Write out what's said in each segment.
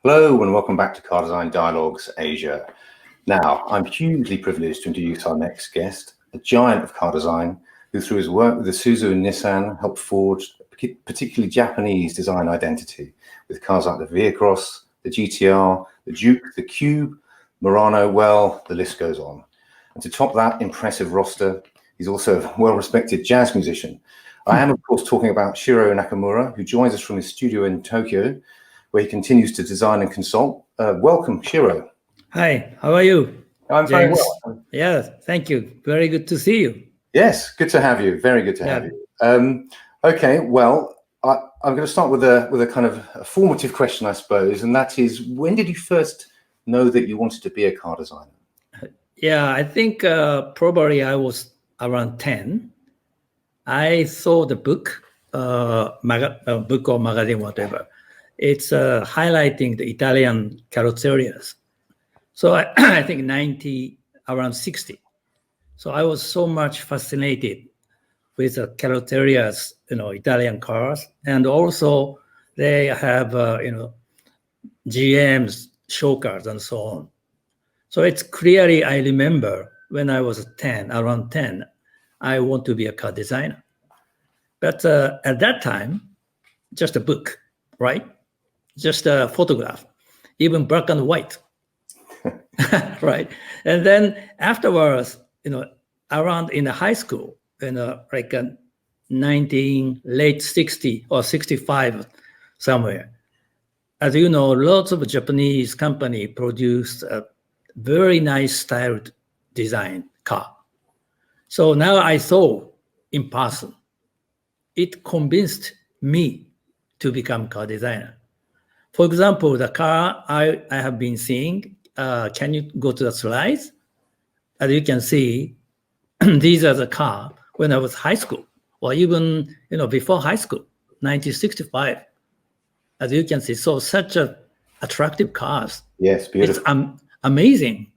Hello and welcome back to Car Design Dialogues Asia. Now, I'm hugely privileged to introduce our next guest, a giant of car design, who through his work with Isuzu and Nissan helped forge a particularly Japanese design identity with cars like the V-Cross, the GTR, the Duke, the Cube, Murano, well, the list goes on. And to top that impressive roster, he's also a well-respected jazz musician. I am, of course, talking about Shiro Nakamura, who joins us from his studio in Tokyo, where he continues to design and consult. Welcome, Shiro. Hi, how are you? I'm very well. Yeah, thank you. Very good to see you. Yes, good to have you. Very good to have you. Okay, well, I'm going to start with a kind of a formative question, I suppose, and that is, when did you first know that you wanted to be a car designer? Yeah, I think probably I was around 10. I saw the book, book or magazine, whatever. It's highlighting the Italian carrozzerias. So I think around 60. So I was so much fascinated with the carrozzerias, Italian cars, and also they have GM's show cars and so on. So it's clearly, I remember when I was around 10, I want to be a car designer. But at that time, just a book, right? Just a photograph, even black and white, right? And then afterwards, around in the high school, like late 60 or 65 somewhere. As you know, lots of Japanese company produced a very nice styled design car. So now I saw in person, it convinced me to become car designer. For example, the car I have been seeing, can you go to the slides? As you can see, these are the car when I was high school, or even before high school, 1965. As you can see, so such attractive cars. Yes, beautiful. It's amazing.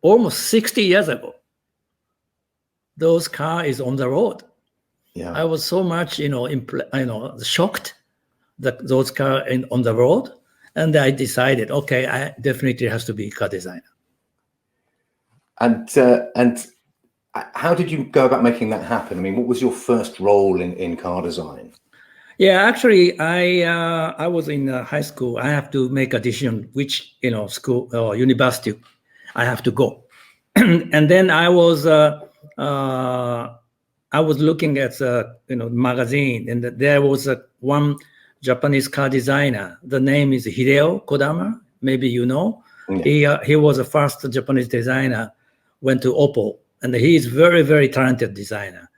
Almost 60 years ago, those car is on the road. Yeah, I was so much shocked that those cars on the road, and I decided, okay, I definitely has to be car designer. And how did you go about making that happen? I mean, what was your first role in car design? Yeah, actually, I was in high school. I have to make a decision which school or university I have to go, and then I was looking at magazine, and there was one Japanese car designer. The name is Hideo Kodama. Maybe you know. Yeah. He was the first Japanese designer. Went to Oppo, and he is very, very talented designer.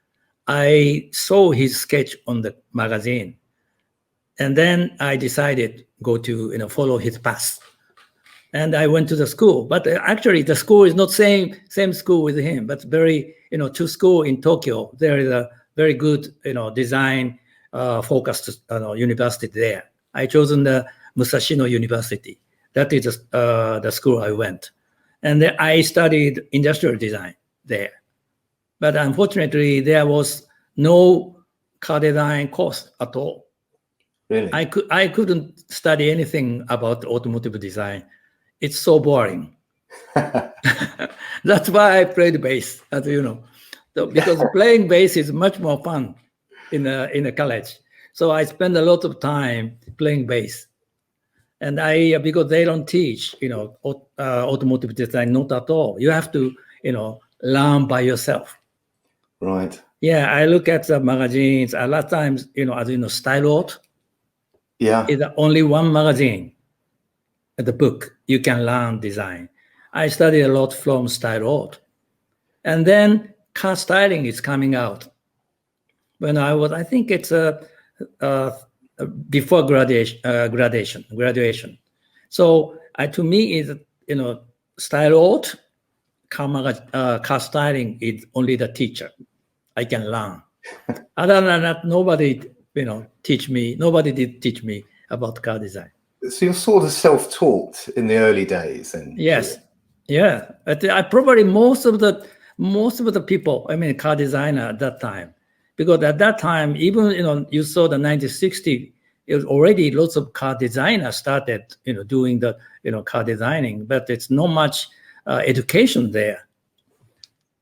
I saw his sketch on the magazine, and then I decided go to follow his path. And I went to the school, but actually the school is not same school with him, but very two school in Tokyo. There is a very good design focused university there. I chosen the Musashino University. That is the school I went, and then I studied industrial design there. But unfortunately, there was no car design course at all. Really? I couldn't study anything about automotive design. It's so boring. That's why I played bass, as you know, because playing bass is much more fun in a college. So I spend a lot of time playing bass, and because they don't teach automotive design, not at all. You have to learn by yourself. Right. Yeah, I look at the magazines a lot of times. As Style Art. Yeah. Is only one magazine. The book you can learn design. I studied a lot from Style Art, and then car styling is coming out. When I think it's before graduation. So to me is Style Art, car styling is only the teacher. I can learn. Other than that, nobody did teach me about car design. So you're sort of self-taught in the early days, then? Yes, yeah. I probably most of the people, car designer at that time, because at that time, even you saw the 1960 it was already lots of car designers started, doing the, car designing, but it's not much education there.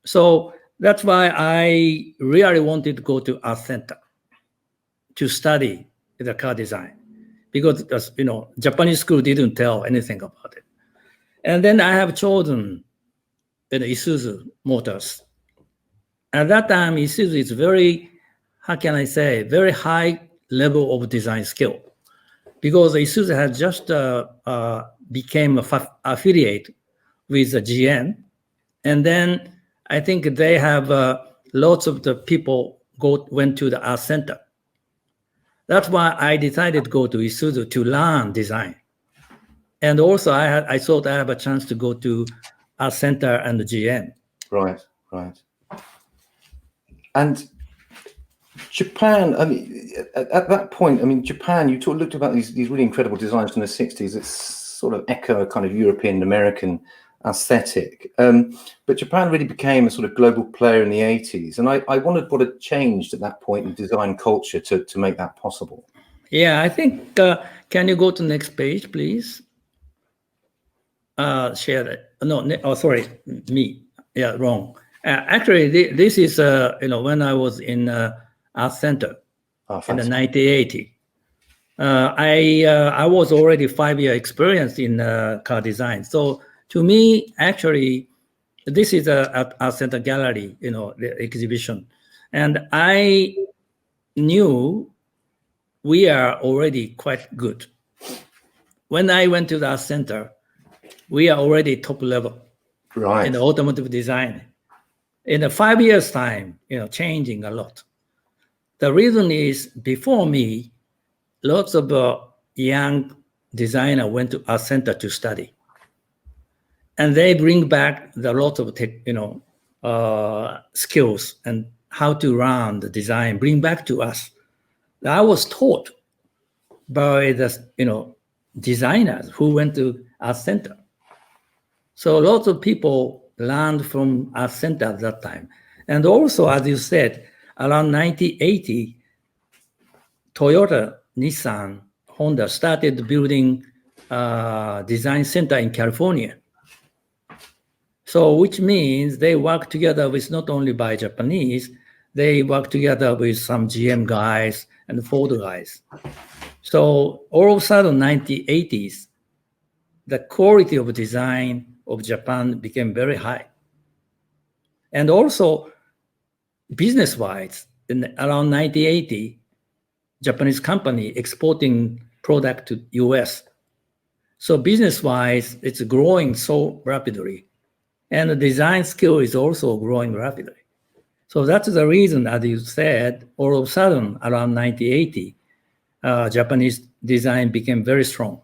So that's why I really wanted to go to art center to study the car design, because Japanese school didn't tell anything about it. And then I have chosen Isuzu Motors. At that time, Isuzu is very, how can I say, very high level of design skill, because Isuzu had just became affiliate with the GM, and then I think they have lots of the people went to the art center. That's why I decided to go to Isuzu to learn design. And also I thought I have a chance to go to art center and the GM. Right. And Japan, I mean, at that point, I mean, Japan, you looked about these really incredible designs from the 60s. It's sort of echo a kind of European American aesthetic. But Japan really became a sort of global player in the 80s. And I wondered what had changed at that point in design culture to make that possible. Yeah, I think, can you go to the next page, please? Share that. No, sorry, me. Yeah, wrong. Actually, this is, when I was in art center in the 1980. I was already 5-year experience in car design. So to me, actually, this is a art center gallery, the exhibition. And I knew we are already quite good. When I went to the art center, we are already top level in the automotive design. In the 5 years time, changing a lot. The reason is, before me, lots of young designer went to art center to study, and they bring back the lot of skills and how to run the design, bring back to us. I was taught by the designers who went to art center. So lots of people learned from art center at that time. And also, as you said, around 1980, Toyota, Nissan, Honda started building design center in California. So which means they work together with not only by Japanese, they work together with some GM guys and Ford guys. So all of a sudden, 1980s, the quality of design of Japan became very high. And also, business-wise, around 1980, Japanese company exporting product to US. So business-wise, it's growing so rapidly. And the design skill is also growing rapidly. So that's the reason, as you said, all of a sudden, around 1980, Japanese design became very strong.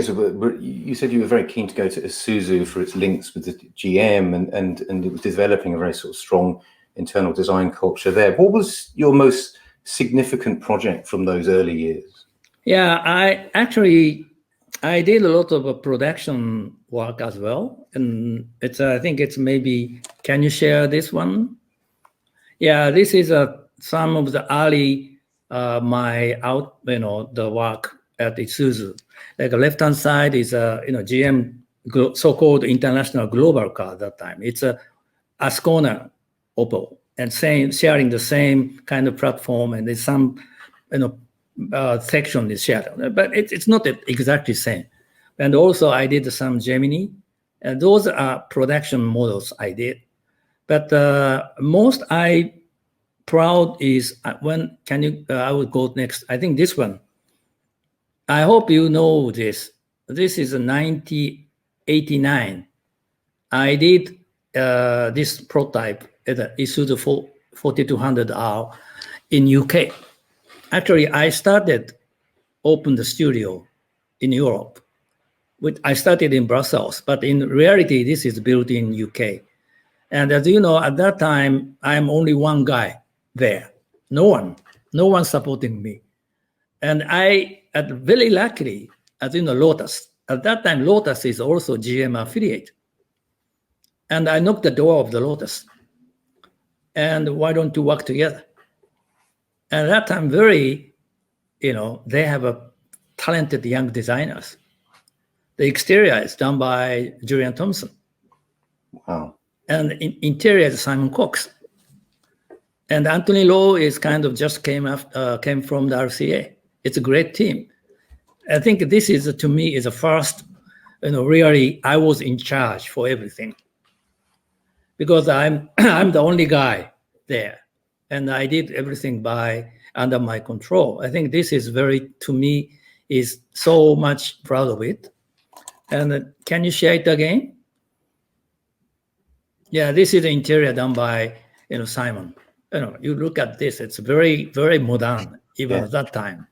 So, but you said you were very keen to go to Isuzu for its links with the GM, and it was developing a very sort of strong internal design culture there. What was your most significant project from those early years? Yeah, I did a lot of production work as well, and I think it's maybe. Can you share this one? Yeah, this is some of the early the work at Isuzu. Like the left-hand side is GM so-called international global car at that time. It's a Ascona Opel, and sharing the same kind of platform, and there's some section is shared, but it's not exactly same. And also I did some Gemini, and those are production models I did. But most I proud is when I would go next. I think this one. I hope you know this. This is a 1989. I did this prototype at the Isuzu 4200R in UK. Actually, I opened the studio in Europe. I started in Brussels, but in reality, this is built in UK. And as you know, at that time, I'm only one guy there. No one supporting me. And very luckily, as you know, Lotus. At that time, Lotus is also GM affiliate. And I knocked the door of the Lotus. And why don't you work together? And at that time, they have a talented young designers. The exterior is done by Julian Thompson. Wow. And interior is Simon Cox. And Anthony Lowe is kind of just came from the RCA. It's a great team. I think this is, to me, is the first, really I was in charge for everything. Because I'm the only guy there. And I did everything under my control. I think this is to me, is so much proud of it. And can you share it again? Yeah, this is the interior done by, Simon. You look at this, it's very, very modern, even at that time.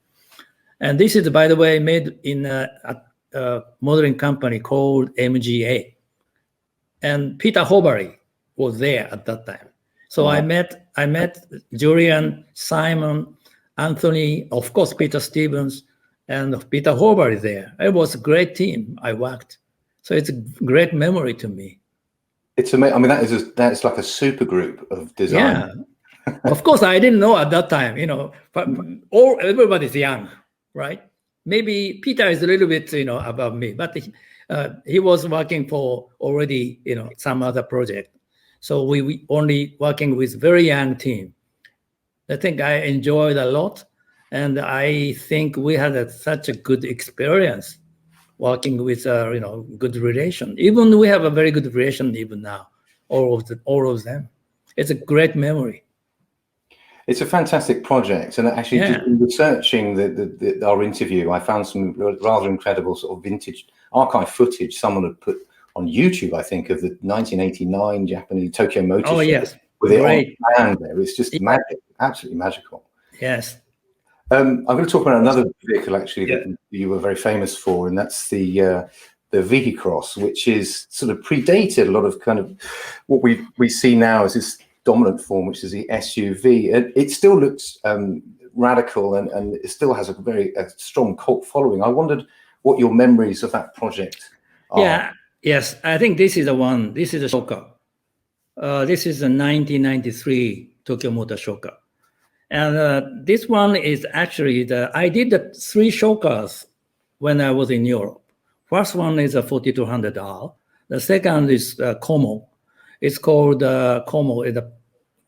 And this is, by the way, made in a modeling company called MGA. And Peter Hobary was there at that time. So I met Julian, Simon, Anthony, of course, Peter Stevens, and Peter Hobary there. It was a great team I worked. So it's a great memory to me. It's amazing. I mean, that's like a super group of design. Yeah. Of course, I didn't know at that time, but everybody's young, right? Maybe Peter is a little bit, above me, but he was working for already, some other project. So we only working with very young team. I think I enjoyed a lot. And I think we had such a good experience working with, good relation. Even we have a very good relation even now, all of them. It's a great memory. It's a fantastic project, and actually, just researching our interview, I found some rather incredible sort of vintage archive footage someone had put on YouTube, I think, of the 1989 Japanese Tokyo Motor Show. Yes, with it on land there. It's just magic, absolutely magical. Yes. I'm going to talk about another vehicle actually that you were very famous for, and that's the Vehicross, which is sort of predated a lot of kind of what we see now as this dominant form, which is the SUV. It still looks radical and it still has a very strong cult following. I wondered what your memories of that project are. Yeah, yes, I think this is the one. This is a Shoka. This is a 1993 Tokyo Motor Shoka. And this one is actually I did the 3 Shokas when I was in Europe. First one is a 4200R. The second is Como. It's called Como, it's a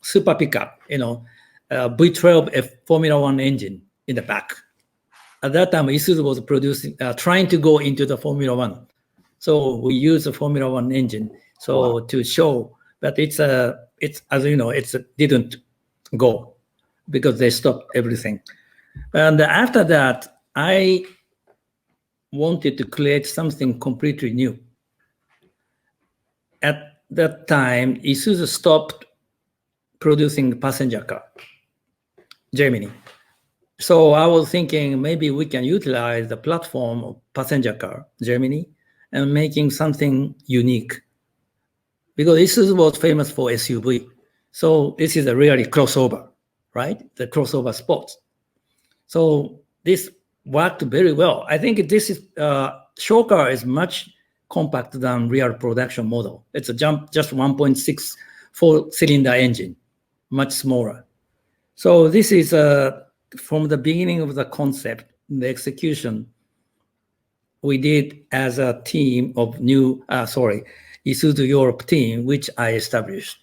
super pickup, V12 Formula One engine in the back. At that time, Isuzu was trying to go into the Formula One. So we use the Formula One engine to show that it's as you know, it didn't go because they stopped everything. And after that, I wanted to create something completely new. At that time, Isuzu stopped producing passenger car, Germany. So I was thinking maybe we can utilize the platform of passenger car, Germany, and making something unique. Because Isuzu was famous for SUV. So this is a really crossover, right? The crossover sports. So this worked very well. I think this is, Shoka is much compact than real production model. It's just 1.6 4-cylinder engine, much smaller. So this is from the beginning of the concept, the execution, we did as a team of Isuzu Europe team, which I established.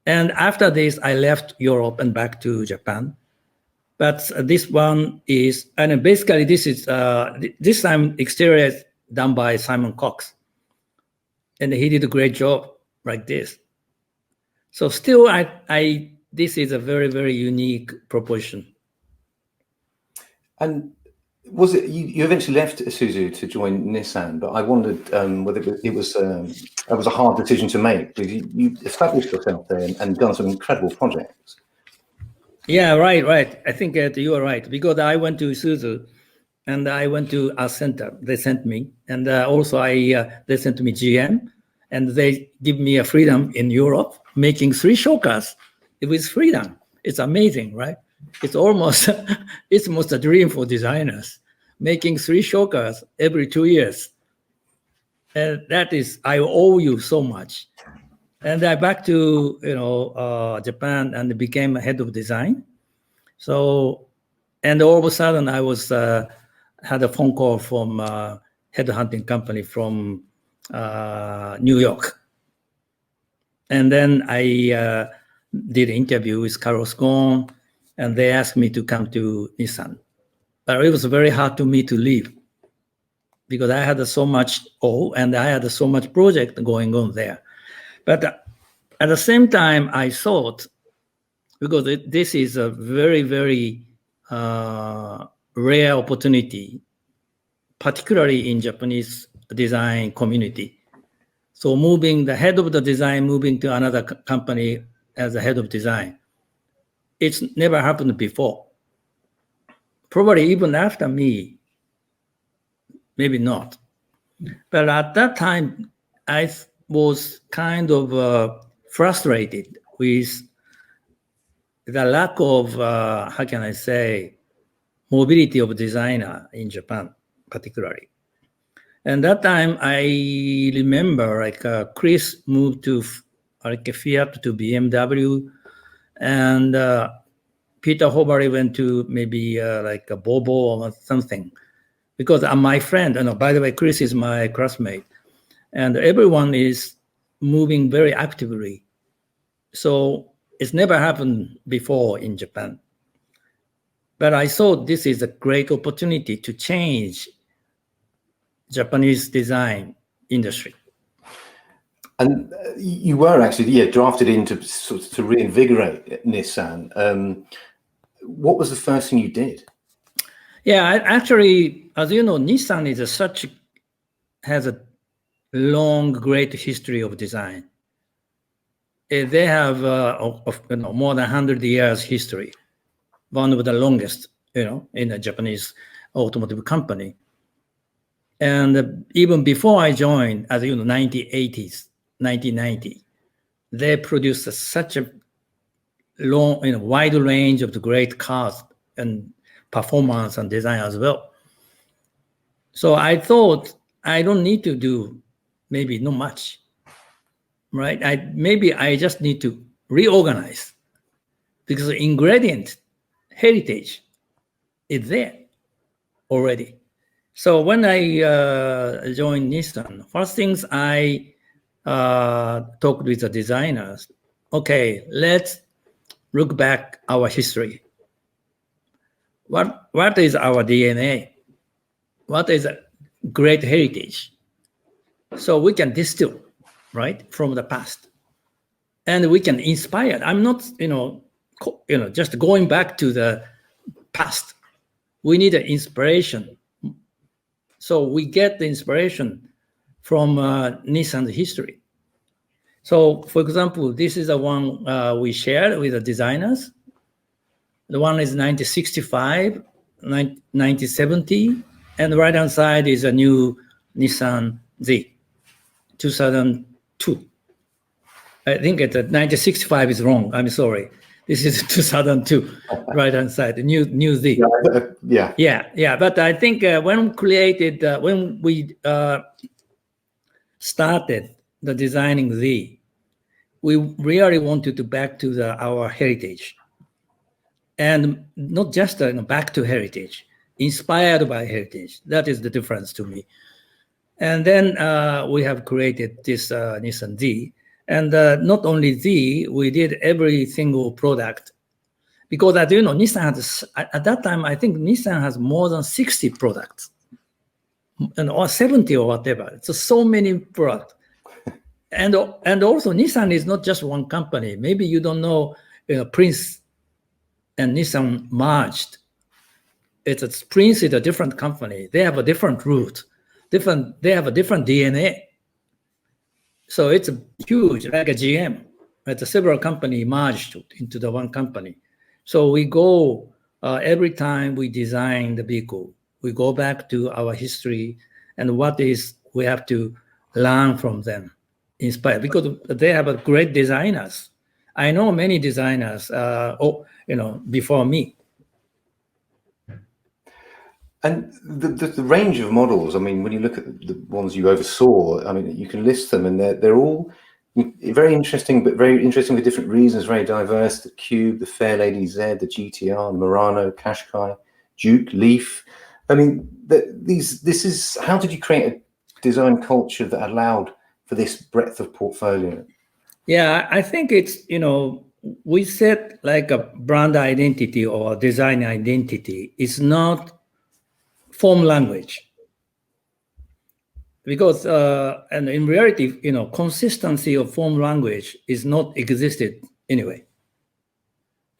And after this, I left Europe and back to Japan. But this one is, and basically this is, this time exterior is done by Simon Cox. And he did a great job like this. So still, this is a very, very unique proposition. And was it you eventually left Isuzu to join Nissan? But I wondered whether it was a hard decision to make, because you established yourself there and done some incredible projects. Yeah, right. I think you are right, because I went to Isuzu and I went to our center. They sent me, and also they sent me GM, and they give me a freedom in Europe, making 3 Shokas. It was freedom. It's amazing, right? It's almost a dream for designers, making 3 Shokas every 2 years. And that is, I owe you so much. And I back to Japan and became a head of design. So, and all of a sudden I was had a phone call from headhunting company from New York. And then I did an interview with Carlos Ghosn, and they asked me to come to Nissan. But it was very hard to me to leave because I had so much and I had so much project going on there. But at the same time, I thought, because this is a very, very rare opportunity, particularly in Japanese design community. So moving the head of the design, moving to another company as a head of design, it's never happened before. Probably even after me, maybe not. But at that time, I was kind of frustrated with the lack of, how can I say, mobility of designer in Japan, particularly. And that time, I remember Chris moved to Fiat to BMW, and Peter Hobary went to maybe a Volvo or something. Because my friend, and by the way, Chris is my classmate, and everyone is moving very actively. So it's never happened before in Japan. But I thought this is a great opportunity to change Japanese design industry. And you were actually, drafted in to reinvigorate Nissan. What was the first thing you did? Yeah, actually, as you know, Nissan has a long, great history of design. They have more than 100 years history, one of the longest, in a Japanese automotive company. And even before I joined, as you know, 1990, they produced such a long, wide range of the great cars and performance and design as well. So I thought I don't need to do maybe not much, right? Maybe I just need to reorganize because the ingredient heritage is there already. So when I joined Nissan, first things I talked with the designers. Okay, let's look back our history. What is our DNA? What is a great heritage? So we can distill, right, from the past, and we can inspire. I'm not, just going back to the past. We need an inspiration. So we get the inspiration from Nissan's history. So, for example, this is the one we shared with the designers. The one is 1965, 1970, and the right-hand side is a new Nissan Z, 2002. I think 1965 is wrong. I'm sorry. This is 2002, right-hand side, the new Z. Yeah. But I think when we started the designing Z, we really wanted to back to our heritage. And not just back to heritage, inspired by heritage. That is the difference to me. And then we have created this Nissan Z. And not only Z, we did every single product. Because as you know, Nissan has, at that time, I think Nissan has more than 60 products. Or 70 or whatever. It's so many products. And also, Nissan is not just one company. Maybe you don't know, Prince and Nissan merged. Prince is a different company. They have a different route. They have a different DNA. So it's huge, like a GM. It's several companies merged into the one company. So we go, every time we design the vehicle, we go back to our history and we have to learn from them, inspire, because they have great designers. I know many designers, before me. And the range of models, I mean, when you look at the ones you oversaw, I mean, you can list them and they're all Very interesting, but very interesting for different reasons. Very diverse. The Cube, the Fairlady Z, the GTR, the Murano, Qashqai, Duke, Leaf. I mean, this is, how did you create a design culture that allowed for this breadth of portfolio? Yeah, I think it's, we set like a brand identity or design identity. It's not form language. Because, and in reality, consistency of form language is not existed anyway.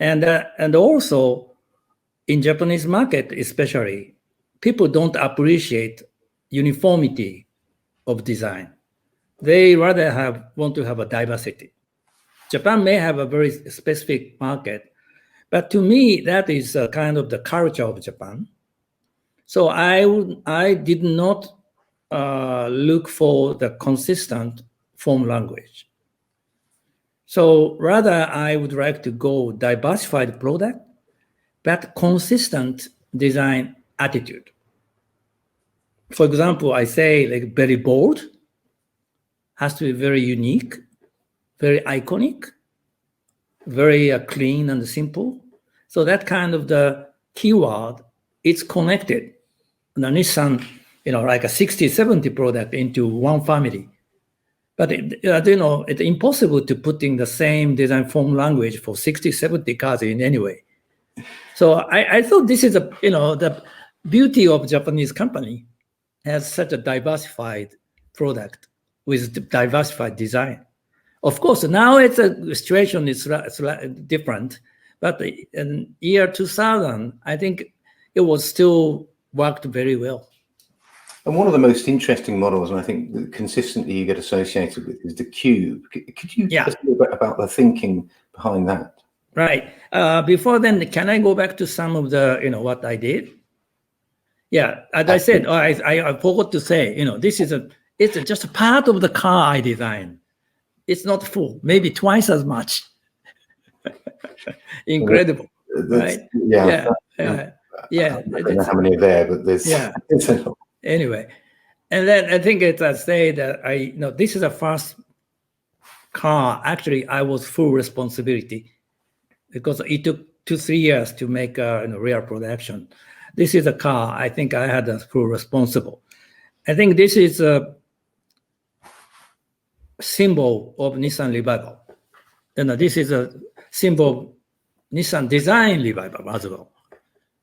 And also in Japanese market, especially, people don't appreciate uniformity of design. They rather want to have a diversity. Japan may have a very specific market, but to me, that is kind of the culture of Japan. So I did not look for the consistent form language. So rather, I would like to go diversified product, but consistent design attitude. For example, I say like very bold, has to be very unique, very iconic, very clean and simple. So that kind of the keyword, it's connected. The Nissan, like a 60, 70 product into one family. But it's impossible to put in the same design form language for 60, 70 cars in any way. So I thought this is the beauty of Japanese company has such a diversified product with diversified design. Of course, now it's a situation is different, but in year 2000, I think it was still worked very well. And one of the most interesting models, and I think that consistently you get associated with, is the Cube. Could you tell us a little bit about the thinking behind that? Right. Before then, can I go back to some of the, what I did? Yeah, as I said, I forgot to say, it's just a part of the car I designed. It's not full, maybe twice as much. Incredible, right? Yeah. Yeah. I don't know how many are there, but there's. Yeah. Anyway, and then I think it's I say that this is the first car. Actually, I was full responsibility because it took 2-3 years to make a real production. This is a car. I think I had a full responsible. I think this is a symbol of Nissan revival. This is a symbol of Nissan design revival as well.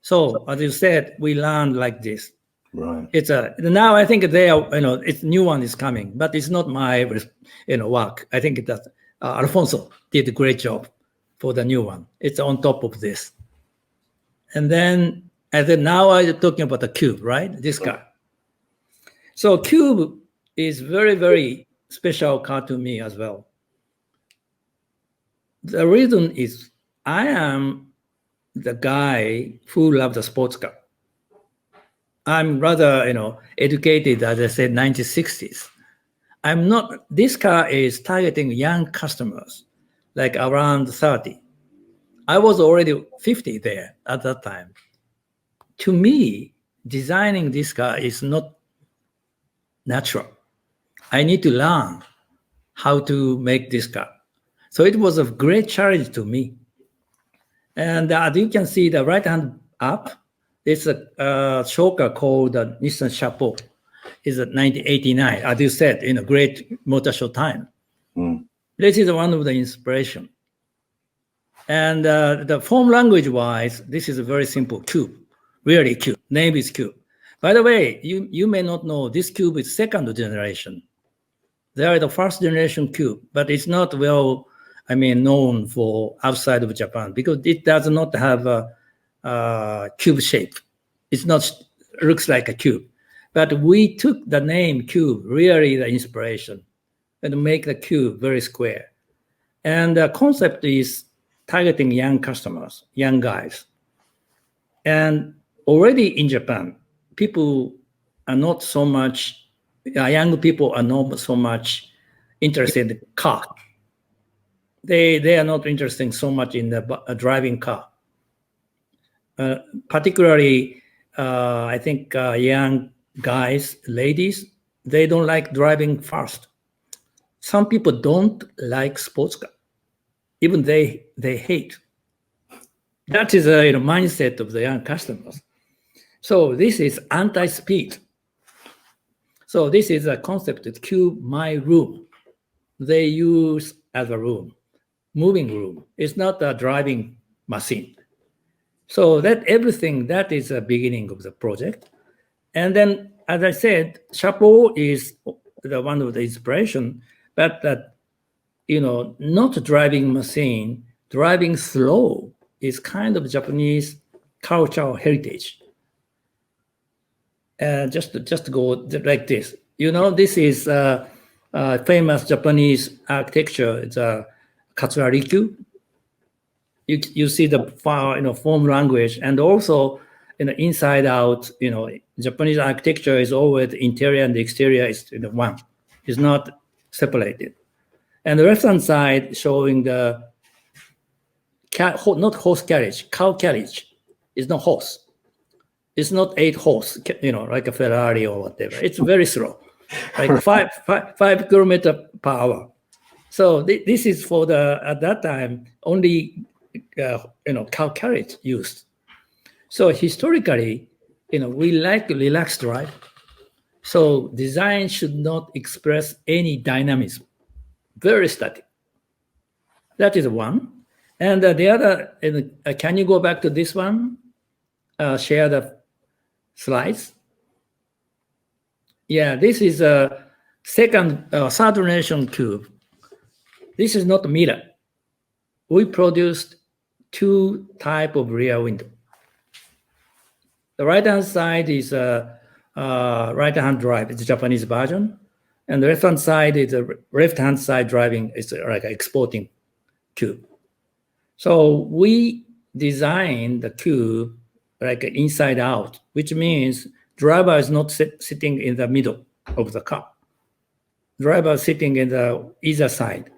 So as you said, we learned like this. Right. It's now I think it's new one is coming, but it's not my work. I think that Alfonso did a great job for the new one. It's on top of this. And then now I'm talking about the Cube, right? This car. So Cube is very, very special car to me as well. The reason is I am the guy who loves the sports car. I'm rather, educated, as I said, 1960s. I'm not, this car is targeting young customers, like around 30. I was already 50 there at that time. To me, designing this car is not natural. I need to learn how to make this car. So it was a great challenge to me. And as you can see, the right hand up, it's a choker called the Nissan Chapeau. It's a 1989, as you said, in a great motor show time. This is one of the inspiration. And the form language-wise, this is a very simple Cube, really Cube. Name is Cube. By the way, you may not know this Cube is second generation. They are the first generation Cube, but it's not well, known for outside of Japan because it does not have a cube shape. It's not looks like a cube, but we took the name Cube, really the inspiration, and make the Cube very square. And the concept is targeting young customers, young guys. And already in Japan, people are not so much, young people are not so much interested in the car. They are not interested so much in the driving car. Particularly, I think young guys, ladies, they don't like driving fast. some people don't like sports car. Even they hate. That is a mindset of the young customers. So this is anti-speed. So this is a concept of cube my room. They use as a room, moving room. It's not a driving machine. So that everything, that is the beginning of the project. And then, as I said, chapeau is the one of the inspiration, but that, not driving machine, driving slow is kind of Japanese cultural heritage. Just go like this. This is famous Japanese architecture. It's a Katsurarikyu. You see the form language, and also inside out. Japanese architecture is always interior and exterior is one. It's not separated. And the left hand side showing the not horse carriage, cow carriage. It's not horse. It's not 8 horse, like a Ferrari or whatever. It's very slow, like 5 kilometers per hour. So this is for at that time only cow carriage used. So historically, we like relaxed drive. So design should not express any dynamism, very static. That is one. And the other, can you go back to this one? Share the slides. Yeah, this is a third generation cube. This is not a mirror. We produced 2 type of rear window. The right-hand side is a right-hand drive. It's a Japanese version. And the left-hand side is a left-hand side driving. It's like an exporting cube. So we designed the cube like inside out, which means driver is not sitting in the middle of the car. Driver is sitting in the either side.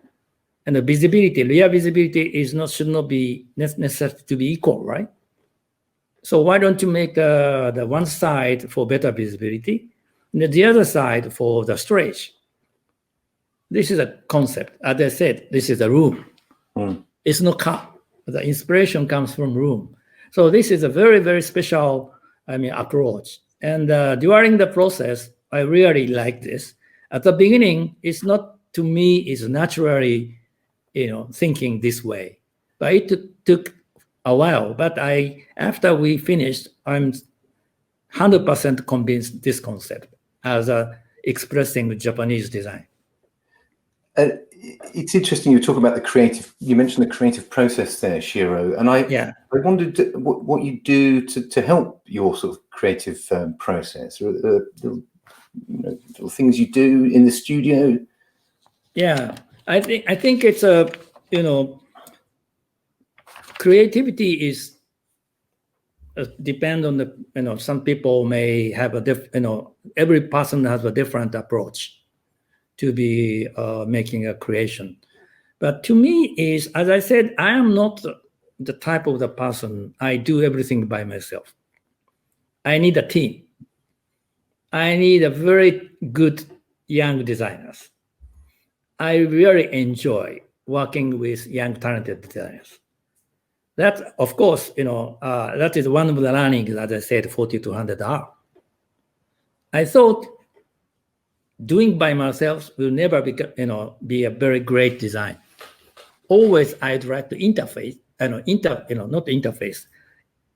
And the visibility, rear visibility should not be necessary to be equal, right? So why don't you make the one side for better visibility, and the other side for the storage? This is a concept. As I said, this is a room. It's no car. The inspiration comes from room. So this is a very, very special, approach. And during the process, I really like this. At the beginning, it's not, to me, it's naturally, thinking this way. But it took a while. But after we finished, I'm 100% convinced this concept as expressing Japanese design. It's interesting you talk about you mentioned the creative process there, Shiro, and I wondered what you do to help your sort of creative process, or the things you do in the studio. Yeah, I think it's creativity is depend on the some people may have every person has a different approach to be making a creation. But to me is, as I said, I am not the type of the person, I do everything by myself. I need a team. I need a very good young designers. I really enjoy working with young talented designers. That, of course, that is one of the learnings, as I said, 40 to 100 hours. I thought doing by myself will never be a very great design. Always I'd like to interface,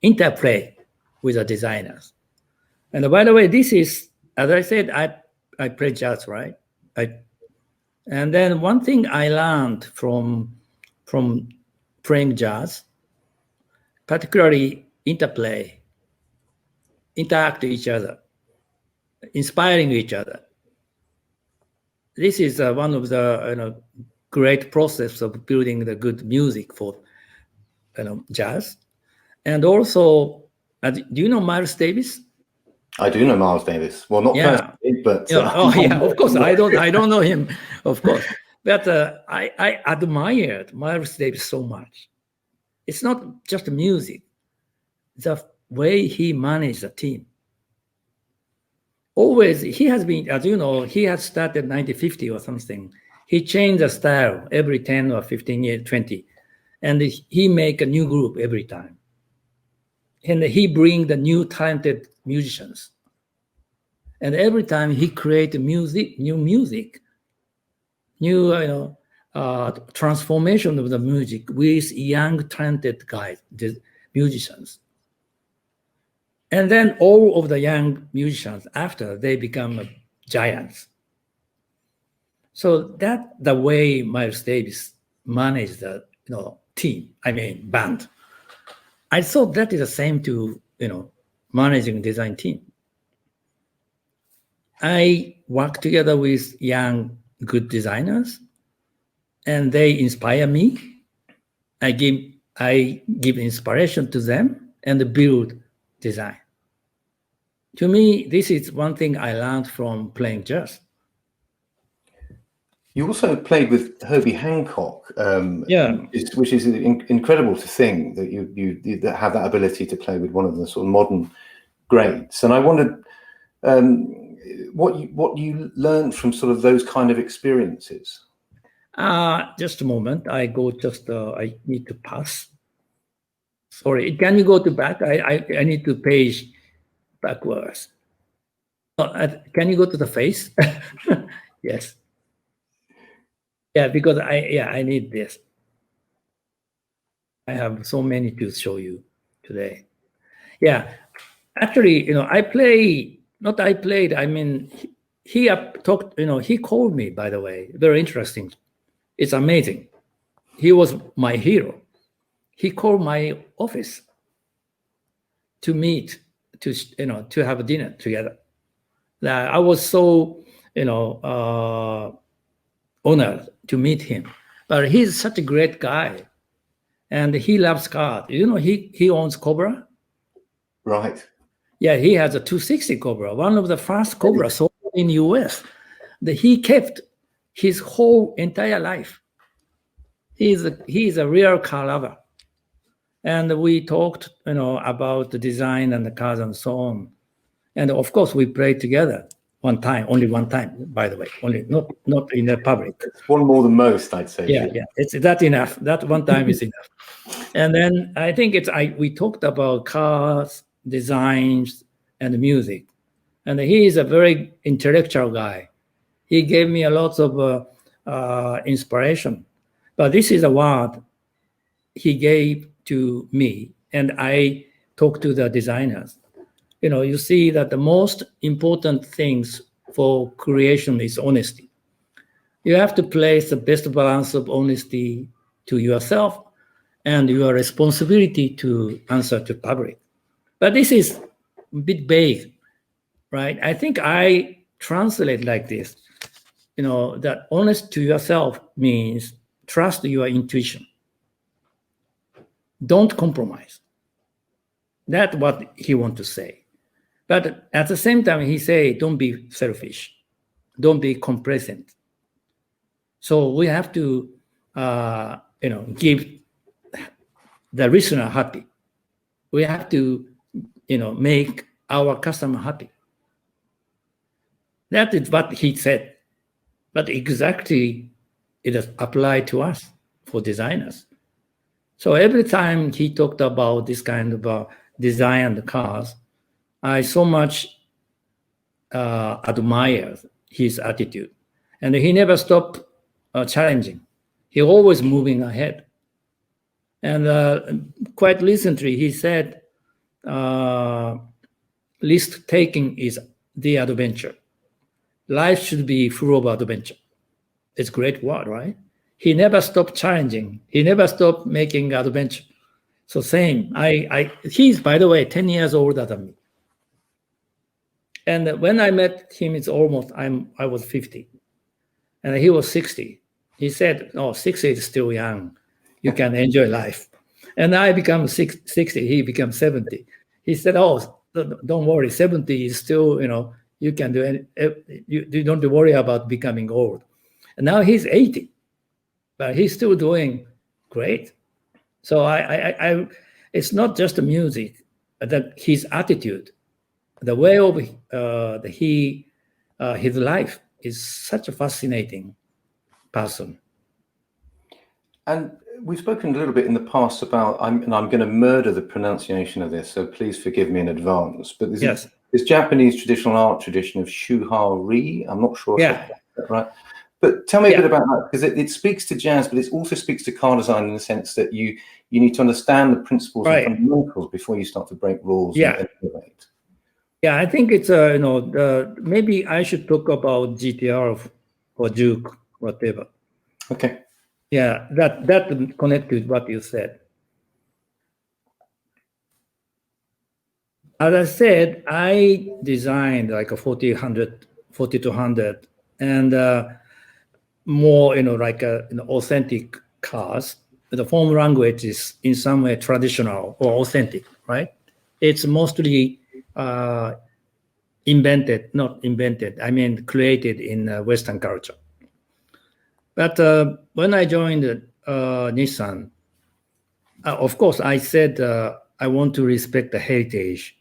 interplay with the designers. And by the way, this is, as I said, I play jazz, right? And then one thing I learned from playing jazz, particularly interplay, interact with each other, inspiring each other. This is one of the great process of building the good music for jazz. And also, do you know Miles Davis? I do know Miles Davis. Well, not personally, but of course, I don't know him, of course. But I admired Miles Davis so much. It's not just music; the way he managed the team. Always, he has been, as you know, he has started 1950 or something. He changed the style every 10 or 15 years, 20. And he make a new group every time. And he bring the new talented musicians. And every time he create music, new transformation of the music with young talented guys, the musicians. And then all of the young musicians after they become giants. So that's the way Miles Davis managed the team, band. I thought that is the same to managing design team. I work together with young, good designers, and they inspire me. I give inspiration to them and build design. To me, this is one thing I learned from playing jazz. You also played with Herbie Hancock, which is incredible to think that you have that ability to play with one of the sort of modern greats. And I wondered what you learned from sort of those kind of experiences. Just a moment. I need to pass. Sorry, can you go to back? I need to page backwards. Can you go to the face? Yes. Yeah, because I need this. I have so many to show you today. Yeah, actually, he talked, he called me, by the way, very interesting. It's amazing. He was my hero. He called my office to meet, to have a dinner together. I was so, honored to meet him. But he's such a great guy, and he loves cars. He owns Cobra. Right. Yeah, he has a 260 Cobra, one of the first Cobra sold in US. That he kept his whole entire life. He's a real car lover. And we talked, about the design and the cars and so on. And of course, we played together only one time, by the way, only not in the public. It's one more than most, I'd say. Yeah. It's that enough. That one time is enough. And then I think we talked about cars, designs, and music. And he is a very intellectual guy. He gave me a lot of inspiration. But this is a word he gave to me, and I talked to the designers. You see that the most important things for creation is honesty. You have to place the best balance of honesty to yourself and your responsibility to answer to public. But this is a bit vague, right? I think I translate like this, that honest to yourself means trust your intuition. Don't compromise. That's what he wants to say. But at the same time, he say, don't be selfish. Don't be complacent. So we have to, give the listener happy. We have to, make our customer happy. That is what he said. But exactly it is applied to us for designers. So every time he talked about this kind of design and cars, I so much admire his attitude. And he never stopped challenging. He always moving ahead. And quite recently, he said, risk-taking is the adventure. Life should be full of adventure. It's a great word, right? He never stopped challenging. He never stopped making adventure. So same. He's, by the way, 10 years older than me. And when I met him, it's almost, I was 50. And he was 60. He said, 60 is still young. You can enjoy life. And I become 60. He became 70. He said, don't worry. 70 is still, you can do it. You don't worry about becoming old. And now he's 80. But he's still doing great. So it's not just the music, but his attitude, the way of his life is such a fascinating. person. And we've spoken a little bit in the past about, and I'm going to murder the pronunciation of this, so please forgive me in advance, but there's this Japanese traditional art tradition of shuhari. I'm not sure if I got that right. But tell me a bit about that, because it speaks to jazz, but it also speaks to car design in the sense that you need to understand the principles and fundamentals before you start to break rules and innovate. Yeah, I think it's maybe I should talk about GTR or Juke, whatever. Okay. Yeah, that connected what you said. As I said, I designed like a 4200 and more, like authentic cars. The form language is in some way traditional or authentic, right? It's mostly created in Western culture. But when I joined Nissan, of course, I said I want to respect the heritage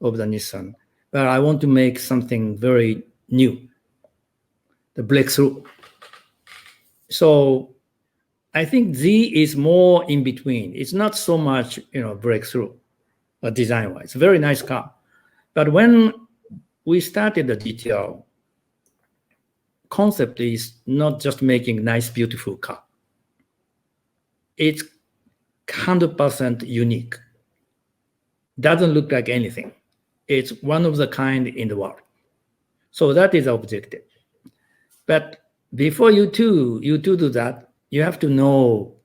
of the Nissan, but I want to make something very new, the breakthrough. So I think Z is more in between. It's not so much, breakthrough design-wise. Very nice car. But when we started the GTR, concept is not just making nice, beautiful car. It's 100% unique. Doesn't look like anything. It's one of the kind in the world. So that is the objective. But before you do that, you have to know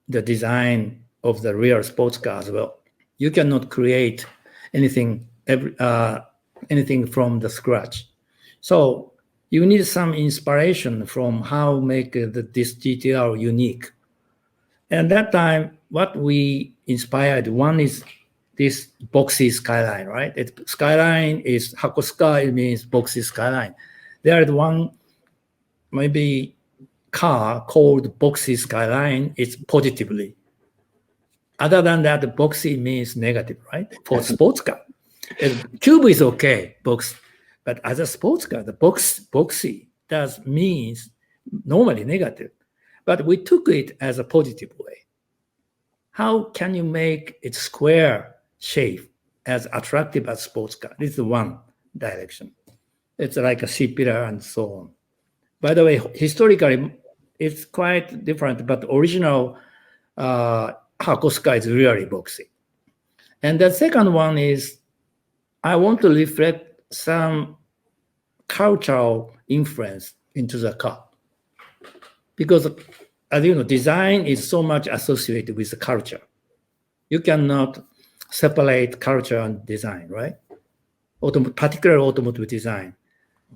the design of the real sports car as well. You cannot create anything from the scratch. So you need some inspiration from how make this GTR unique. And that time, what we inspired, one is this boxy skyline, right? Skyline is Hakosuka, it means boxy skyline. There is one maybe car called boxy skyline, it's positively. Other than that, boxy means negative, right? For sports car. Cube is okay, box. But as a sports car, the boxy means normally negative. But we took it as a positive way. How can you make its square shape as attractive as sports car? This is one direction. It's like a C-pillar and so on. By the way, historically, it's quite different, but original Hakosuka is really boxy. And the second one is I want to reflect some cultural influence into the car. Because, as you know, design is so much associated with the culture. You cannot separate culture and design, right? Particularly automotive design.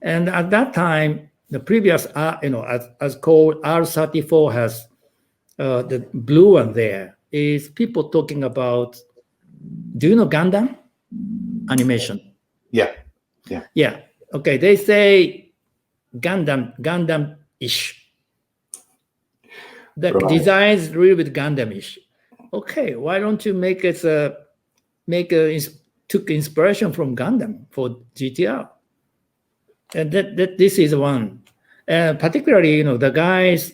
And at that time, the previous, as called R34 has the blue one there, is people talking about, do you know Gundam animation? Yeah. Okay, they say Gundam-ish. The design is really with Gundam-ish. Okay, why don't you took inspiration from Gundam for GTR? And this is one. Particularly, the guys,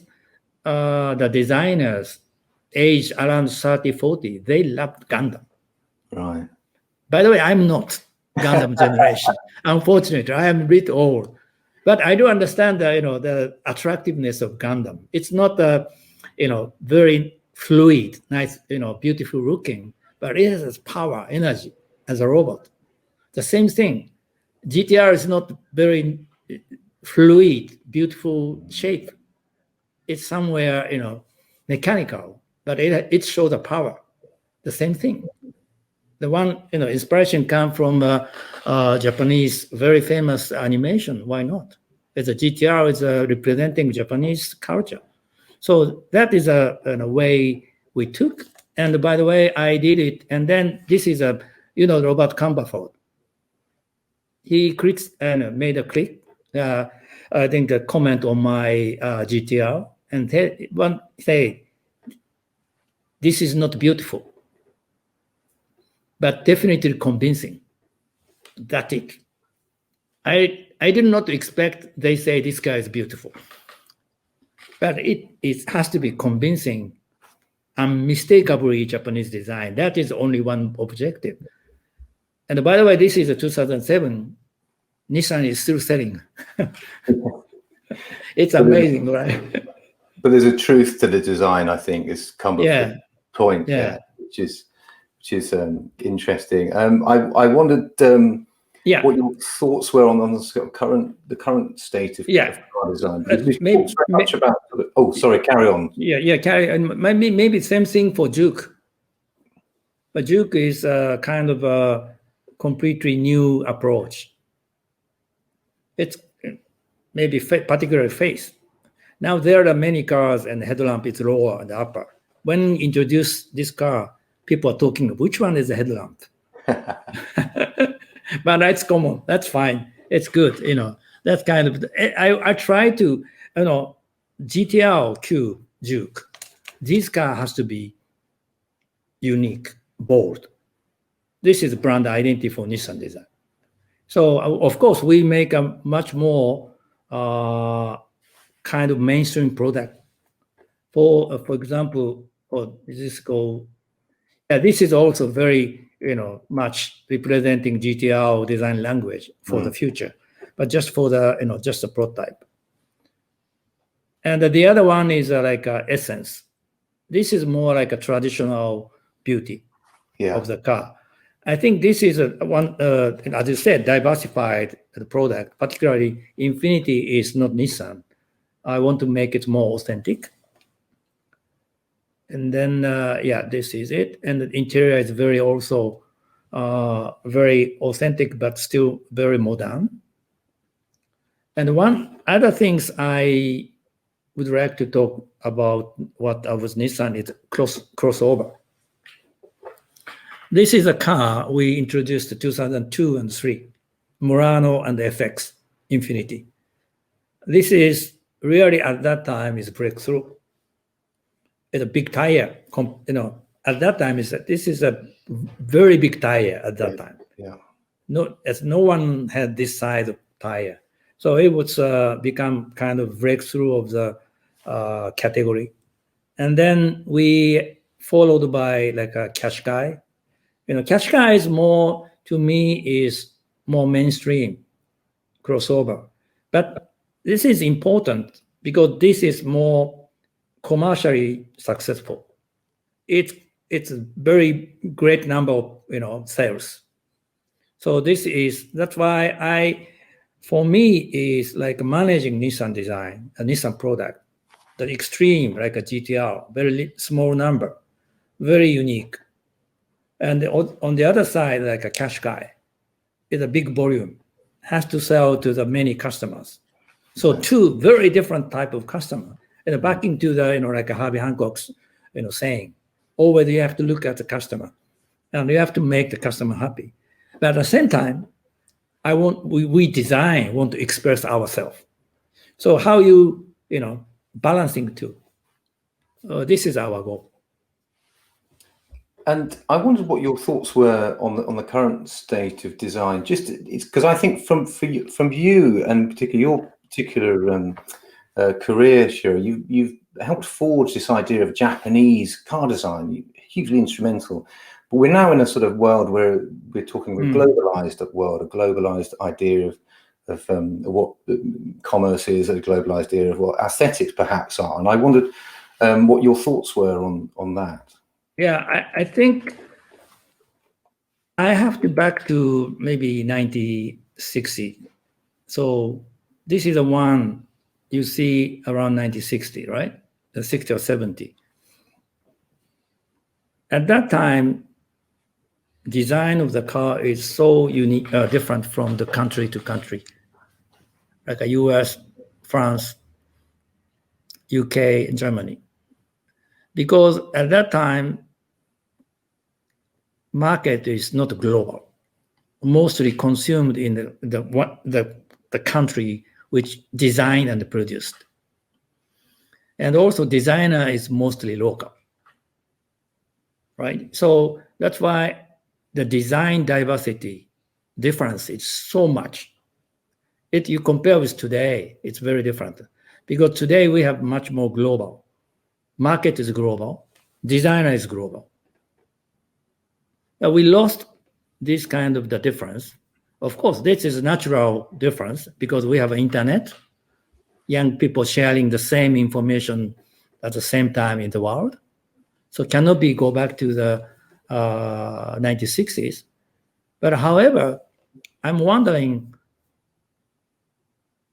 the designers, age around 30, 40, they loved Gundam. Right. By the way, I'm not Gundam generation. Unfortunately, I am a bit old. But I do understand the attractiveness of Gundam. It's not very fluid, nice, beautiful looking, but it has power, energy as a robot. The same thing. GTR is not very fluid, beautiful shape. It's somewhere, mechanical, but it shows the power. The same thing. The one, inspiration comes from Japanese, very famous animation. Why not? As a GTR is representing Japanese culture. So that is a way we took. And by the way, I did it. And then this is Robert Cumberford. He clicks and made a click. I think a comment on my GTR and say, this is not beautiful, but definitely convincing. That's it. I did not expect they say this guy is beautiful. but it has to be convincing, unmistakably Japanese design. That is only one objective. And by the way, this is a 2007. Nissan is still selling. It's amazing, right? But there's a truth to the design, I think, is Cumberland's point there, which is interesting. I wondered what your thoughts were on the current state of car design. Maybe much about. Oh, sorry, carry on. Carry on. Maybe same thing for Juke. But Juke is kind of a completely new approach. It's maybe particular face. Now there are many cars and the headlamp is lower and upper. When introduce this car, people are talking, which one is the headlamp? But that's common. That's fine. It's good. That's kind of, I try to, GTR, Q, Juke. This car has to be unique, bold. This is brand identity for Nissan design. So of course we make a much more kind of mainstream product. For example, this is also very much representing GTR design language for the future, but just for the just a prototype. And the other one is like Essence. This is more like a traditional beauty of the car. I think this is one, as you said, diversified product. Particularly, Infinity is not Nissan. I want to make it more authentic. And then, this is it. And the interior is very authentic, but still very modern. And one other things I would like to talk about what I was Nissan is crossover. This is a car we introduced in 2002 and 3, Murano and FX Infinity. This is really at that time is breakthrough. It's a big tire. At that time this is a very big tire at that time. Yeah. No one had this size of tire, so it was become kind of breakthrough of the category. And then we followed by like a Qashqai. Qashqai is more, to me, is more mainstream crossover. But this is important because this is more commercially successful. It's a very great number of sales. So that's why for me is like managing Nissan design, a Nissan product, the extreme like a GTR, very small number, very unique. And on the other side, like a Qashqai, is a big volume, has to sell to the many customers. So two very different type of customer. And back into the like a Herbie Hancock's saying, always you have to look at the customer, and you have to make the customer happy. But at the same time, we design want to express ourselves. So how you balancing two. This is our goal. And I wondered what your thoughts were on the current state of design. Just because I think from you and particularly your particular career, Shiro, you've helped forge this idea of Japanese car design. Hugely instrumental. But we're now in a sort of world where we're talking a globalized world, a globalized idea of what commerce is, a globalized idea of what aesthetics perhaps are. And I wondered what your thoughts were on that. Yeah, I think I have to back to maybe 1960. So this is the one you see around 1960, right? The 60 or 70. At that time, design of the car is so unique, different from the country to country, like a US, France, UK, and Germany. Because at that time, market is not global, mostly consumed in the country which designed and produced. And also designer is mostly local, right? So that's why the design diversity difference is so much. You compare with today, it's very different. because today we have much more global. Market is global, designer is global. But we lost this kind of the difference. Of course, this is a natural difference because we have internet, young people sharing the same information at the same time in the world. So cannot be go back to the 1960s. But however, I'm wondering,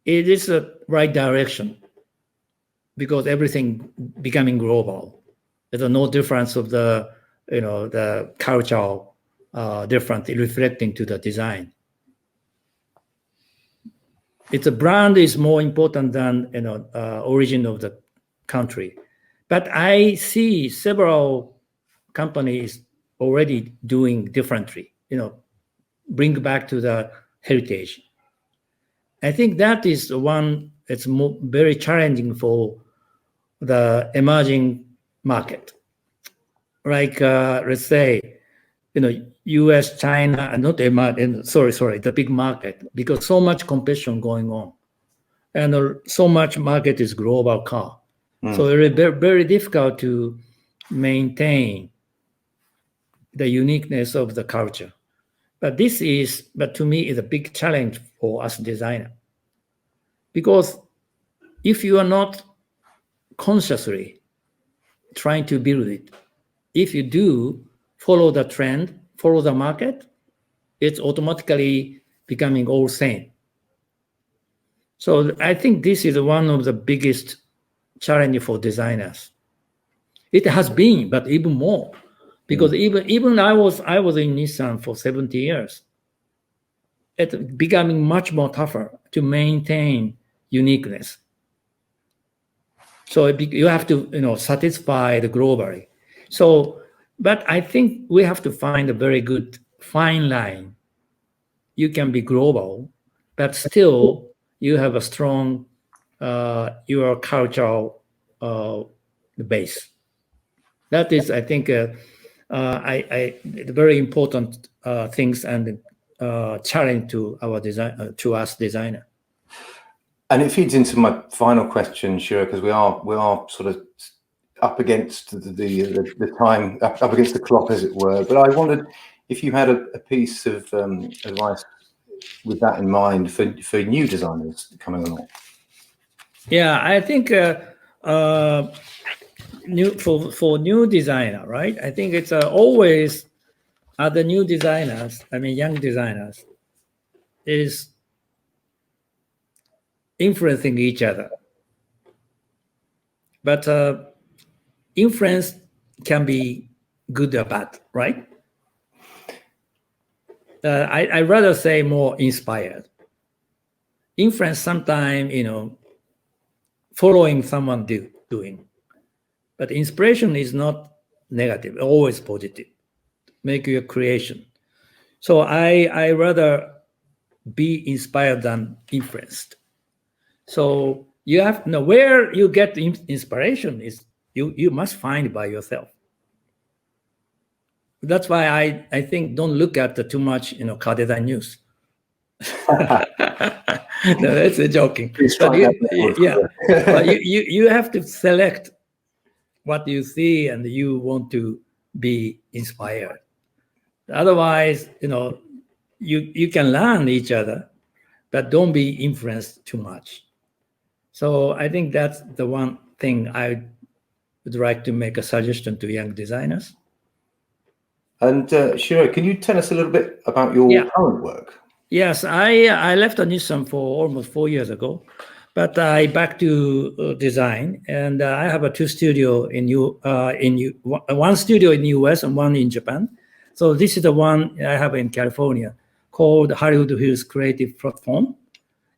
it is the right direction because everything becoming global. There's no difference of the the cultural difference reflecting to the design. It's a brand is more important than origin of the country. But I see several companies already doing differently, bring back to the heritage. I think that is one, it's very challenging for the emerging market. Like, let's say, US, China, and not sorry, the big market, because so much competition going on. And so much market is global car. So it's very difficult to maintain the uniqueness of the culture. But to me, is a big challenge for us designer. Because if you are not consciously trying to build it, if you do follow the trend, follow the market, it's automatically becoming all same. So I think this is one of the biggest challenge for designers. It has been, but even more, because even I was in Nissan for 70 years. It's becoming much more tougher to maintain uniqueness. So you have to satisfy the globally. So, but I think we have to find a very good fine line. You can be global, but still you have a strong your cultural base. That is, I think, very important things and challenge to our design, to us designer. And it feeds into my final question, Shiro, because we are sort of up against the time, up against the clock, as it were. But I wondered if you had a piece of advice with that in mind for new designers coming along. Yeah, I think for new designer, right? I think it's always the new designers, young designers, is influencing each other. But influence can be good or bad, right? I'd rather say more inspired. Influence sometimes, following someone doing. But inspiration is not negative, always positive. Make your creation. So I rather be inspired than influenced. So you have where you get inspiration is you must find by yourself. That's why I think don't look at too much car design news. No, that's a joking. But you have to select what you see and you want to be inspired. Otherwise, you can learn each other, but don't be influenced too much. So I think that's the one thing I would like to make a suggestion to young designers. And Shiro, can you tell us a little bit about your current work? Yes, I left Nissan for almost 4 years ago, but I back to design, and I have two studio one studio in US and one in Japan. So this is the one I have in California called Hollywood Hills Creative Platform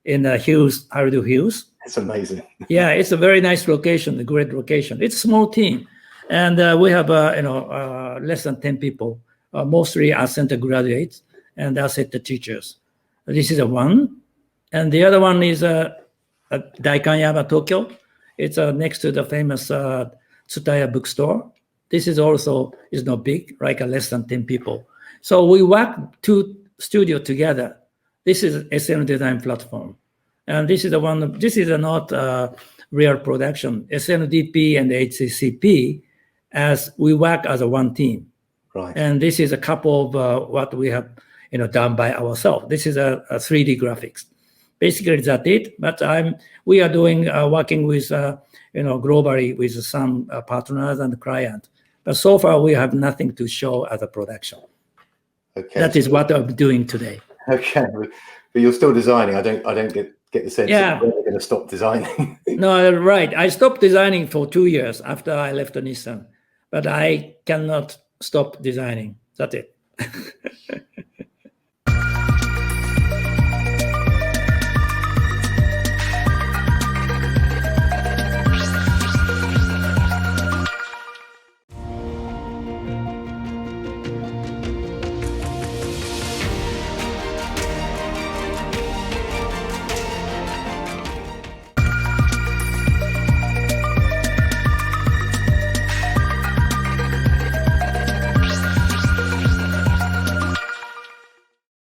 in Hollywood Hills. It's amazing. Yeah, it's a very nice location, a great location. It's a small team, and we have less than 10 people. Mostly are center graduates and asset teachers. This is one, and the other one is Daikanyama, Tokyo. It's next to the famous Tsutaya bookstore. This is also not big, like less than 10 people. So we work two studio together. This is SM design platform. And this is the one. This is not real production, SNDP and HCCP, as we work as a one team. Right. And this is a couple of what we have done by ourselves. This is a 3D graphics. Basically, that's it. But we are doing working with globally with some partners and clients. But so far, we have nothing to show as a production. Okay. That is what I'm doing today. Okay, but you're still designing. I don't get the sense that you're going to stop designing. No, right. I stopped designing for 2 years after I left Nissan, but I cannot stop designing. That's it.